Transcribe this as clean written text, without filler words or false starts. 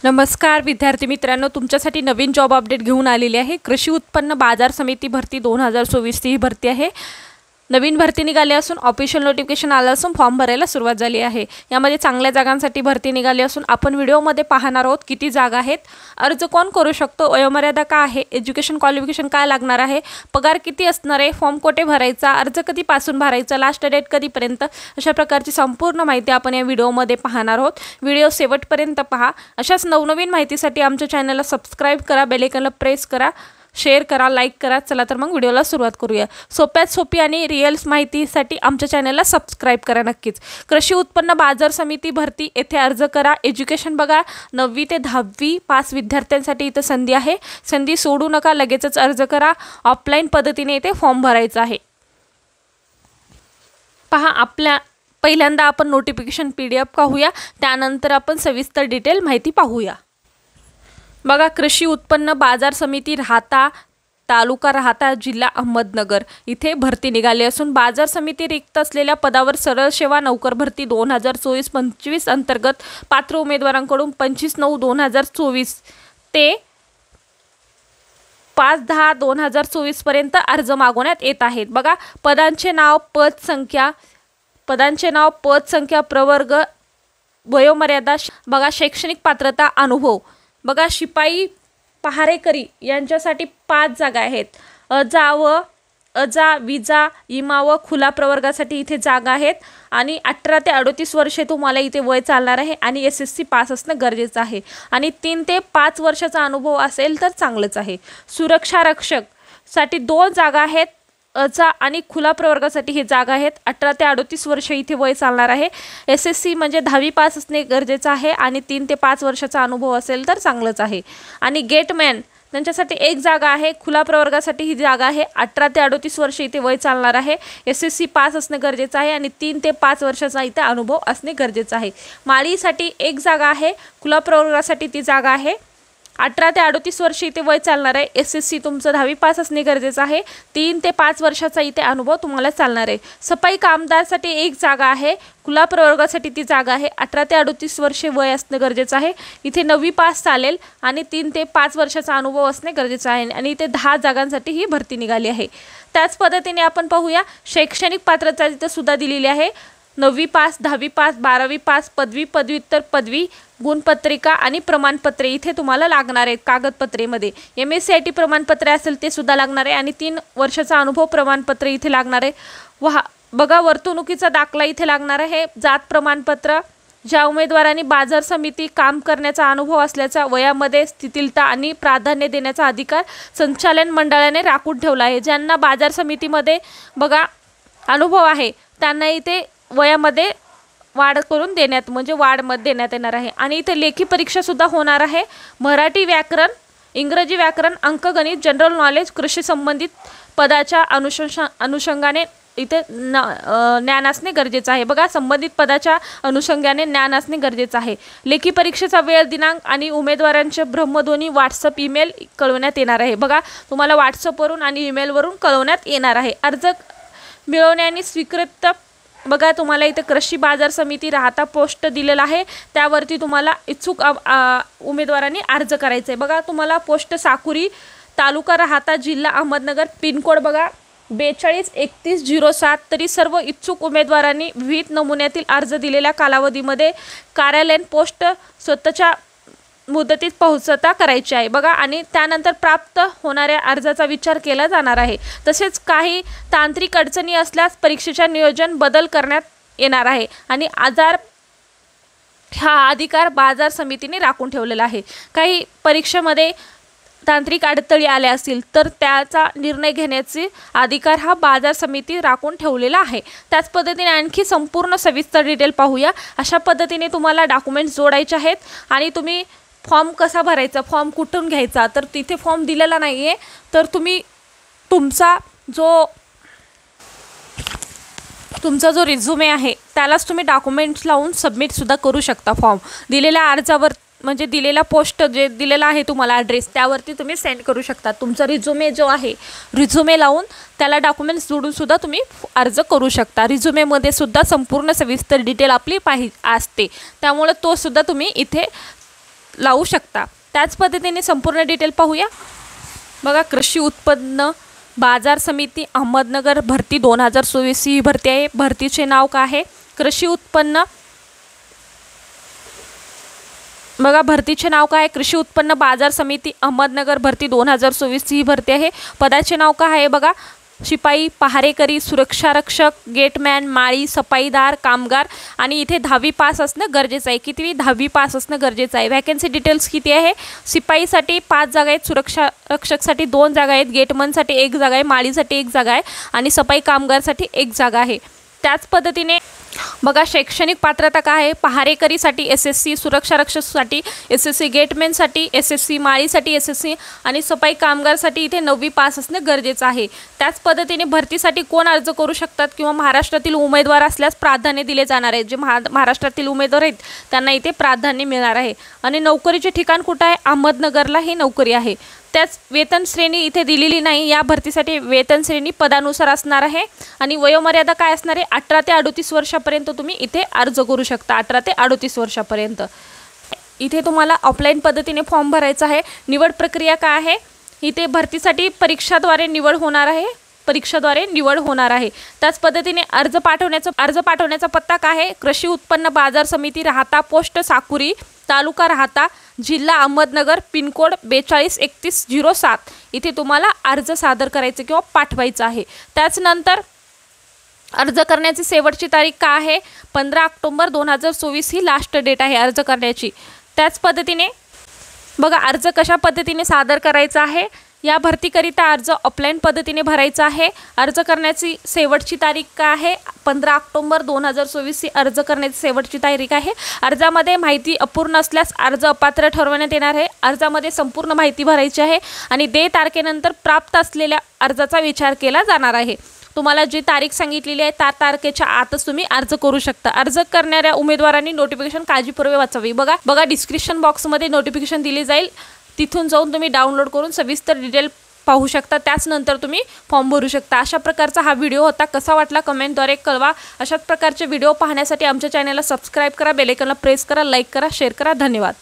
नमस्कार विद्यार्थी मित्रांनो, तुमच्यासाठी नवीन जॉब अपडेट घेऊन आलेली आहे। कृषी उत्पन्न बाजार समिती भरती 2024 ही भरती आहे। नवीन भरती निघाली असून ऑफिशियल नोटिफिकेशन आलं असून फॉर्म भरायला सुरुवात झाली आहे। यामध्ये चांगल्या जागांसाठी भरती निघाली असून आपण व्हिडिओमध्ये पाहणार आहोत किती जागा आहेत, अर्ज कोण करू शकतो, वयोमर्यादा काय आहे, एज्युकेशन क्वालिफिकेशन काय लागणार आहे, पगार किती असणार आहे, फॉर्म कोठे भरायचा, अर्ज कधीपासून भरायचा, लास्ट डेट कधीपर्यंत, अशा प्रकारची संपूर्ण माहिती आपण या व्हिडिओमध्ये पाहणार आहोत। व्हिडिओ शेवटपर्यंत पहा। अशाच नवनवीन माहितीसाठी आमच्या चॅनलला सबस्क्राइब करा, बेल आयकॉनला प्रेस करा, शेअर करा, लाईक करा। चला तर मग व्हिडिओला सुरुवात करूया। सोप्यात सोपी आणि रिअल माहितीसाठी आमच्या चॅनलला सबस्क्राइब करा नक्कीच। कृषी उत्पन्न बाजार समिती भरती येथे अर्ज करा। एज्युकेशन बघा, 9वी ते 10वी पास विद्यार्थ्यांसाठी इथे संधी आहे। संधी सोडू नका, लगेचच अर्ज करा। ऑफलाईन पद्धतीने इथे फॉर्म भरायचा आहे। पहा, पहिल्यांदा आपण नोटिफिकेशन PDF पाहूया, त्यानंतर आपण सविस्तर डिटेल माहिती पाहूया। बघा, कृषी उत्पन्न बाजार समिती राहता, तालुका राहता, जिल्हा अहमदनगर इथे भरती निघाली असून बाजार समिती रिक्त असलेल्या पदावर सरळ सेवा नौकर भरती 2024-25 अंतर्गत पात्र उमेदवारांकडून 25/9/2024 ते 5/10/2024 पर्यंत अर्ज मागवण्यात येत आहेत। बघा, पदांचे नाव, पद संख्या, प्रवर्ग, वयोमर्यादा, बघा शैक्षणिक पात्रता, अनुभव, बघा शिपाई पहारेकरी यांच्यासाठी 5 जागा आहेत। अजा, विजा, इमा व खुला प्रवर्गासाठी इथे जागा आहेत आणि 18 ते 38 वर्षे तुम्हाला इथे वय चालणार आहे आणि SSC पास असणं गरजेचं आहे आणि 3 ते 5 वर्षाचा अनुभव असेल तर चांगलंच आहे। सुरक्षा रक्षक साठी 2 जागा आहेत। अजा आणि खुला प्रवर्गासाठी ही जागा आहेत। 18 ते 38 वर्ष इथे वय चालणार आहे। SSC म्हणजे 10वी पास असणे गरजेचं आहे आणि 3 ते 5 वर्षाचा अनुभव असेल तर चांगलंच आहे। आणि गेटमॅन त्यांच्यासाठी 1 जागा आहे। खुला प्रवर्गासाठी ही जागा आहे। 18 ते 38 वर्ष इथे वय चालणार आहे। SSC पास असणे गरजेचं आहे आणि 3 ते 5 वर्षाचा इथे अनुभव असणे गरजेचं आहे। माळीसाठी 1 जागा आहे। खुला प्रवर्गासाठी ती जागा आहे। 18 ते 38 वर्ष इथे वय चालणार आहे। SSC तुमचं 10वी पास असणे गरजेचं आहे। 3 ते 5 वर्षाचा इथे अनुभव तुम्हाला चालणार आहे। सफाई कामदारसाठी 1 जागा आहे। खुला प्रवर्गासाठी ती जागा आहे। 18 ते 38 वर्षे वय असणे गरजेचं आहे। इथे 9वी पास चालेल आणि 3 ते 5 वर्षाचा अनुभव असणे गरजेचं आहे आणि इथे 10 जागांसाठी ही भरती निघाली आहे। त्याच पद्धतीने आपण पाहूया, शैक्षणिक पात्रता इथे सुद्धा दिलेली आहे। 9वी पास, 10वी पास, 12वी पास, पदवी, पदव्युत्तर पदवी, गुणपत्रिका आणि प्रमाणपत्रे इथे तुम्हाला लागणार आहेत। कागदपत्रेमध्ये MSc प्रमाणपत्र असेल ते सुद्धा लागणार आहे आणि 3 वर्षाचा अनुभव प्रमाणपत्र इथे लागणार आहे। बघा, वर्तणुकीचा दाखला इथे लागणार आहे। जात प्रमाणपत्र, ज्या उमेदवारांनी बाजार समिती काम करण्याचा अनुभव असल्याचा वयामध्ये स्थितिलता आणि प्राधान्य देण्याचा अधिकार संचालन मंडळाने राखून ठेवला आहे। ज्यांना बाजार समितीमध्ये बघा अनुभव आहे त्यांना इथे वयामध्ये वाढ करून देण्यात वाढमध्ये देण्यात येणार आहे आणि इथे लेखी परीक्षा सुद्धा होणार आहे। मराठी व्याकरण, इंग्रजी व्याकरण, अंकगणित, जनरल नॉलेज, कृषी संबंधित पदाच्या अनुषंगाने इथे ज्ञान असणे गरजेचं आहे। बघा, संबंधित पदाच्या अनुषंगाने ज्ञान असणे गरजेचं आहे। लेखी परीक्षेचा वेळ, दिनांक आणि उमेदवारांचे ब्रह्मध्वनी WhatsApp ईमेल कळवण्यात येणार आहे। बघा, तुम्हाला WhatsAppवरून आणि ईमेलवरून कळवण्यात येणार आहे। अर्ज मिळवण्याने स्वीकृत, बघा तुम्हाला इथे कृषी बाजार समिती राहता पोस्ट दिलेला आहे, त्यावरती तुम्हाला इच्छुक उमेदवारांनी अर्ज करायचा आहे। बघा, तुम्हाला पोस्ट साकुरी, तालुका राहता, जिल्हा अहमदनगर, पिनकोड बघा 423107। तरी सर्व इच्छुक उमेदवारांनी विविध नमुन्यातील अर्ज दिलेल्या कालावधीमध्ये कार्यालयीन पोस्ट स्वतःच्या मुदतीत पोहोचता करायची आहे। बघा, आणि त्यानंतर प्राप्त होणाऱ्या अर्जाचा विचार केला जाणार आहे। तसेच काही तांत्रिक अडचणी असल्यास परीक्षेच्या नियोजन बदल करण्यात येणार आहे आणि हा अधिकार बाजार समितीने राखून ठेवलेला आहे। काही परीक्षेमध्ये तांत्रिक अडथळे आले असतील तर त्याचा निर्णय घेण्याचे अधिकार हा बाजार समिती राखून ठेवलेला आहे। त्याच पद्धतीने आणखी संपूर्ण सविस्तर डिटेल पाहूया। अशा पद्धतीने तुम्हाला डॉक्युमेंट्स जोडायचे आहेत आणि तुम्ही फॉर्म कसा भरायचा, फॉर्म कुठून घ्यायचा, तर तिथे फॉर्म दिलेला नाही आहे, तर तुम्ही तुमचा जो रिझ्युमे आहे त्यालाच तुम्ही डॉक्युमेंट्स लावून सबमिटसुद्धा करू शकता। फॉर्म दिलेल्या अर्जावर दिलेला पोस्ट जे दिलेला आहे तुम्हाला ॲड्रेस त्यावरती तुम्ही सेंड करू शकता। तुमचा रिझ्युमे जो आहे, रिझ्युमे लावून त्याला डॉक्युमेंट्स जोडून सुद्धा तुम्ही अर्ज करू शकता। रिझ्युमेमध्ये सुद्धा संपूर्ण सविस्तर डिटेल आपली असते, त्यामुळे तो सुद्धा तुम्ही इथे लावू शकता। त्याच पद्धतीने संपूर्ण डिटेल पाहूया। बघा, कृषी उत्पन्न बाजार समिती अहमदनगर भरती 2024 ही भरती आहे। भरतीचे नाव काय आहे? कृषी उत्पन्न, बघा भरतीचे नाव काय आहे? कृषी उत्पन्न बाजार समिती अहमदनगर भरती 2024 ही भरती आहे। पदाचे नाव काय आहे? बघा, शिपाई, पहारेकरी, सुरक्षारक्षक, गेटमॅन, माळी, सफाईदार, कामगार आणि इथे 10वी पास असणं गरजेचं आहे। किती? 10वी पास असणं गरजेचं आहे। वॅकन्सी डिटेल्स किती आहे? शिपाईसाठी 5 जागा आहेत, सुरक्षारक्षकसाठी 2 जागा आहेत, गेटमनसाठी 1 जागा आहे, माळीसाठी 1 जागा आहे आणि सफाई कामगारसाठी 1 जागा आहे। त्याच पद्धतीने बघा, शैक्षणिक पात्रता काय आहे? पहारेकरीसाठी SSC, सुरक्षारक्षकसाठी SSC, गेटमॅनसाठी SSC, माळीसाठी SSC आणि सफाई कामगारसाठी इथे 9वी पास असणं गरजेचं आहे। त्याच पद्धतीने भरतीसाठी कोण अर्ज करू शकतात किंवा महाराष्ट्रातील उमेदवार असल्यास प्राधान्य दिले जाणार आहे। जे महाराष्ट्रातील उमेदवार आहेत त्यांना इथे प्राधान्य मिळणार आहे। आणि नोकरीचे ठिकाण कुठं आहे? अहमदनगरला ही नोकरी आहे। त्याच वेतन श्रेणी इथे दिलेली नाही। या भरतीसाठी वेतन श्रेणी पदानुसार असणार आहे आणि वयोमर्यादा काय असणार आहे? 18 ते 38 वर्षापर्यंत तुम्ही इथे अर्ज करू शकता। 18 ते 38 वर्षापर्यंत इथे तुम्हाला ऑफलाईन पद्धतीने फॉर्म भरायचा आहे। निवड प्रक्रिया काय आहे? इथे भरतीसाठी परीक्षाद्वारे निवड होणार आहे। त्याच पद्धतीने अर्ज पाठवण्याचा पत्ता काय आहे? कृषी उत्पन्न बाजार समिती, राहता पोस्ट साकुरी, तालुका राहता, जिल्हा अहमदनगर, पिनकोड 423107 इथे तुम्हाला अर्ज सादर करायचे किंवा पाठवायचा आहे। त्याच नंतर अर्ज करण्याची शेवटची तारीख काय आहे? 15 ऑक्टोबर 2024 ही लास्ट डेट आहे अर्ज करण्याची। त्याच पद्धतीने बघा, अर्ज कशा पद्धतीने सादर करायचा आहे? या भरतीकरिता अर्ज ऑफलाईन पद्धतीने भरायचा आहे। अर्ज करण्याची शेवटची तारीख काय आहे? 15 ऑक्टोबर 2024 ही अर्ज करण्याची शेवटची तारीख आहे। अर्जामध्ये माहिती अपूर्ण असल्यास अर्ज अपात्र ठरवण्यात येणार आहे। अर्जामध्ये संपूर्ण माहिती भरायची आहे आणि दे तारखेनंतर प्राप्त असलेल्या अर्जाचा विचार केला जाणार आहे। तुम्हाला जी तारीख सांगितलेली आहे त्या तारखेच्या आतच तुम्ही अर्ज करू शकता। अर्ज करणाऱ्या उमेदवारांनी नोटिफिकेशन काळजीपूर्वक वाचावी। बघा डिस्क्रिप्शन बॉक्समध्ये नोटिफिकेशन दिली जाईल, तिथून जाऊन तुम्ही डाउनलोड करून सविस्तर डिटेल पाहू शकता। त्याच नंतर तुम्ही फॉर्म भरू शकता। अशा प्रकारचा हा व्हिडिओ होता। कसा वाटला कमेंटद्वारे कळवा। अशाच प्रकारचे व्हिडिओ पाहण्यासाठी आमच्या चॅनलला सबस्क्राईब करा, बेल आयकॉनला प्रेस करा, लाईक करा, शेअर करा। धन्यवाद।